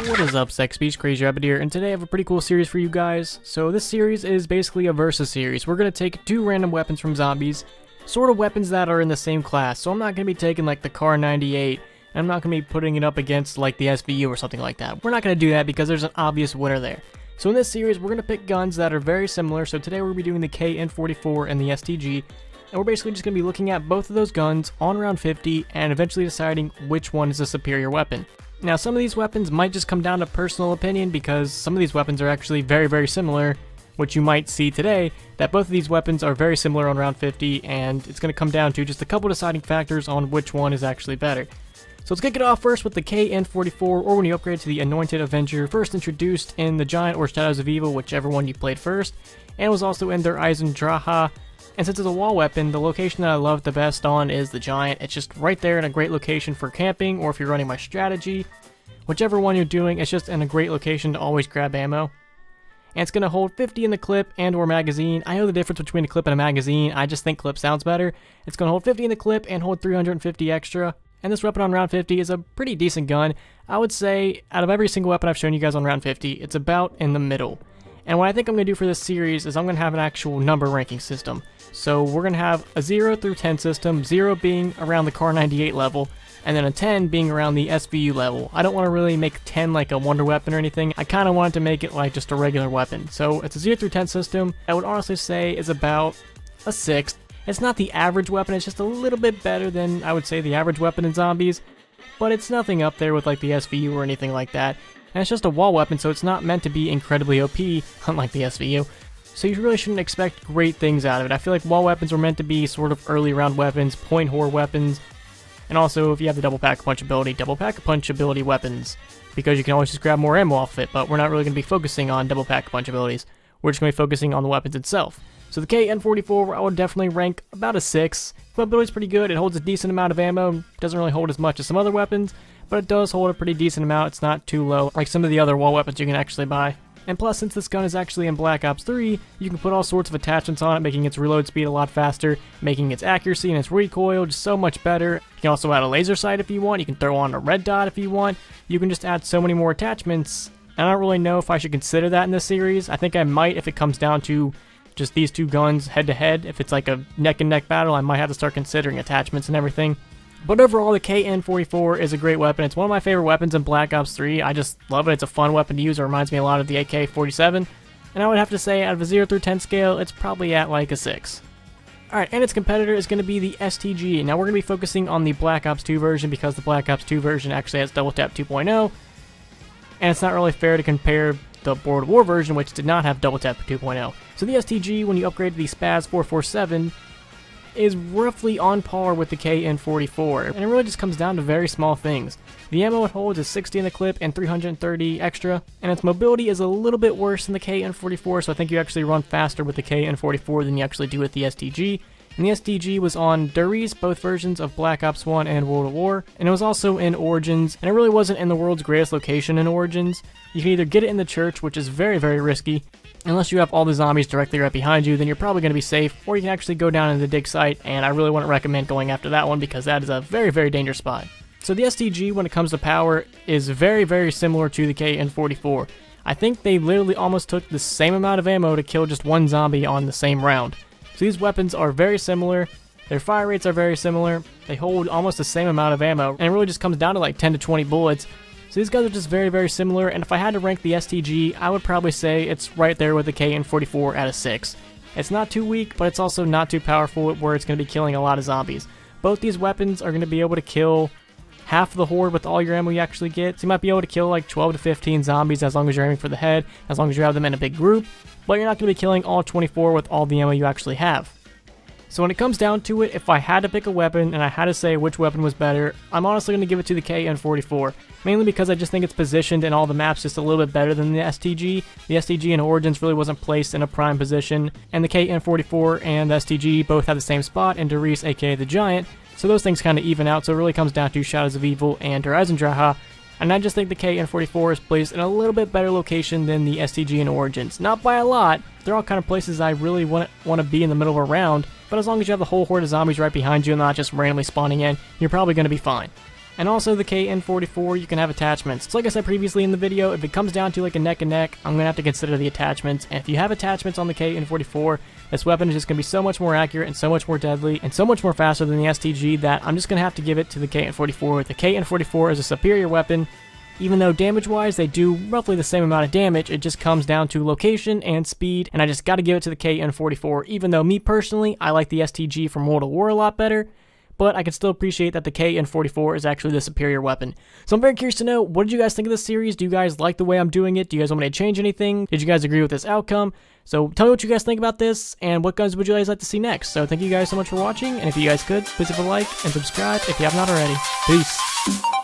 What is up, Sex Beast? Crazy Rabbit here, and today I have a pretty cool series for you guys. So this series is basically a versus series. We're going to take two random weapons from zombies, sort of weapons that are in the same class. So I'm not going to be taking like the KN44, and I'm not going to be putting it up against like the SVU or something like that. We're not going to do that because there's an obvious winner there. So in this series, we're going to pick guns that are very similar. So today we're going to be doing the KN44 and the STG. And we're basically just going to be looking at both of those guns on round 50 and eventually deciding which one is the superior weapon. Now, some of these weapons might just come down to personal opinion because some of these weapons are actually very similar, which you might see today, that both of these weapons are very similar on round 50, and it's going to come down to just a couple deciding factors on which one is actually better. So let's kick it off first with the KN44, or when you upgrade to the Anointed Avenger, first introduced in the Giant or Shadows of Evil, whichever one you played first, and was also in their Eisendrache. And since it's a wall weapon, the location that I love the best on is the Giant. It's just right there in a great location for camping, or if you're running my strategy. Whichever one you're doing, it's just in a great location to always grab ammo. And it's going to hold 50 in the clip and or magazine. I know the difference between a clip and a magazine, I just think clip sounds better. It's going to hold 50 in the clip and hold 350 extra. And this weapon on round 50 is a pretty decent gun. I would say, out of every single weapon I've shown you guys on round 50, it's about in the middle. And what I think I'm going to do for this series is I'm going to have an actual number ranking system. So we're going to have a 0 through 10 system, 0 being around the KN48 level, and then a 10 being around the SVU level. I don't want to really make 10 like a wonder weapon or anything. I kind of want to make it like just a regular weapon. So it's a 0 through 10 system. I would honestly say is about a 6. It's not the average weapon, it's just a little bit better than I would say the average weapon in zombies, but it's nothing up there with like the SVU or anything like that. And it's just a wall weapon, so it's not meant to be incredibly OP, unlike the SVU. So you really shouldn't expect great things out of it. I feel like wall weapons were meant to be sort of early round weapons, point horror weapons, and also if you have the double pack punch ability weapons, because you can always just grab more ammo off of it, but we're not really going to be focusing on double pack punch abilities. We're just going to be focusing on the weapons itself. So the KN44 I would definitely rank about a 6. The ability's pretty good, it holds a decent amount of ammo, doesn't really hold as much as some other weapons, but it does hold a pretty decent amount. It's not too low like some of the other wall weapons you can actually buy. And plus, since this gun is actually in Black Ops 3, you can put all sorts of attachments on it, making its reload speed a lot faster, making its accuracy and its recoil just so much better. You can also add a laser sight if you want, you can throw on a red dot if you want, you can just add so many more attachments. And I don't really know if I should consider that in this series. I think I might if it comes down to just these two guns head to head. If it's like a neck and neck battle, I might have to start considering attachments and everything. But overall, the KN44 is a great weapon. It's one of my favorite weapons in Black Ops 3. I just love it. It's a fun weapon to use. It reminds me a lot of the AK-47. And I would have to say, out of a 0 through 10 scale, it's probably at like a 6. Alright, and its competitor is going to be the STG. Now we're going to be focusing on the Black Ops 2 version because the Black Ops 2 version actually has Double Tap 2.0. And it's not really fair to compare the World War version, which did not have Double Tap 2.0. So the STG, when you upgrade to the SPAS447, is roughly on par with the KN44, and it really just comes down to very small things. The ammo it holds is 60 in the clip and 330 extra, and its mobility is a little bit worse than the KN44, so I think you actually run faster with the KN44 than you actually do with the STG. And the STG was on Duries, both versions of Black Ops 1 and World War, and it was also in Origins, and it really wasn't in the world's greatest location in Origins. You can either get it in the church, which is very risky. Unless you have all the zombies directly right behind you, then you're probably going to be safe, or you can actually go down into the dig site, and I really wouldn't recommend going after that one because that is a very dangerous spot. So the STG, when it comes to power, is very similar to the KN44. I think they literally almost took the same amount of ammo to kill just one zombie on the same round. So these weapons are very similar, their fire rates are very similar, they hold almost the same amount of ammo, and it really just comes down to like 10 to 20 bullets. So these guys are just very similar, and if I had to rank the STG, I would probably say it's right there with the KN44 at a 6. It's not too weak, but it's also not too powerful where it's going to be killing a lot of zombies. Both these weapons are going to be able to kill half of the horde with all your ammo you actually get. So you might be able to kill like 12 to 15 zombies as long as you're aiming for the head, as long as you have them in a big group, but you're not going to be killing all 24 with all the ammo you actually have. So when it comes down to it, if I had to pick a weapon and I had to say which weapon was better, I'm honestly going to give it to the KN44. Mainly because I just think it's positioned in all the maps just a little bit better than the STG. The STG in Origins really wasn't placed in a prime position, and the KN44 and the STG both have the same spot in Duries, aka the Giant, so those things kind of even out, so it really comes down to Shadows of Evil and Eisendrache. And I just think the KN44 is placed in a little bit better location than the STG in Origins. Not by a lot, they're all kind of places I really want to be in the middle of a round, but as long as you have the whole horde of zombies right behind you and not just randomly spawning in, you're probably going to be fine. And also the KN44, you can have attachments. So like I said previously in the video, if it comes down to like a neck and neck, I'm going to have to consider the attachments. And if you have attachments on the KN44, this weapon is just going to be so much more accurate and so much more deadly and so much more faster than the STG that I'm just going to have to give it to the KN44. The KN44 is a superior weapon. Even though damage-wise they do roughly the same amount of damage, it just comes down to location and speed, and I just got to give it to the KN44, even though me personally, I like the STG from World of War a lot better. But I can still appreciate that the KN44 is actually the superior weapon. So I'm very curious to know, what did you guys think of this series? Do you guys like the way I'm doing it? Do you guys want me to change anything? Did you guys agree with this outcome? So tell me what you guys think about this, and what guns would you guys like to see next? So thank you guys so much for watching, and if you guys could, please leave a like and subscribe if you have not already. Peace!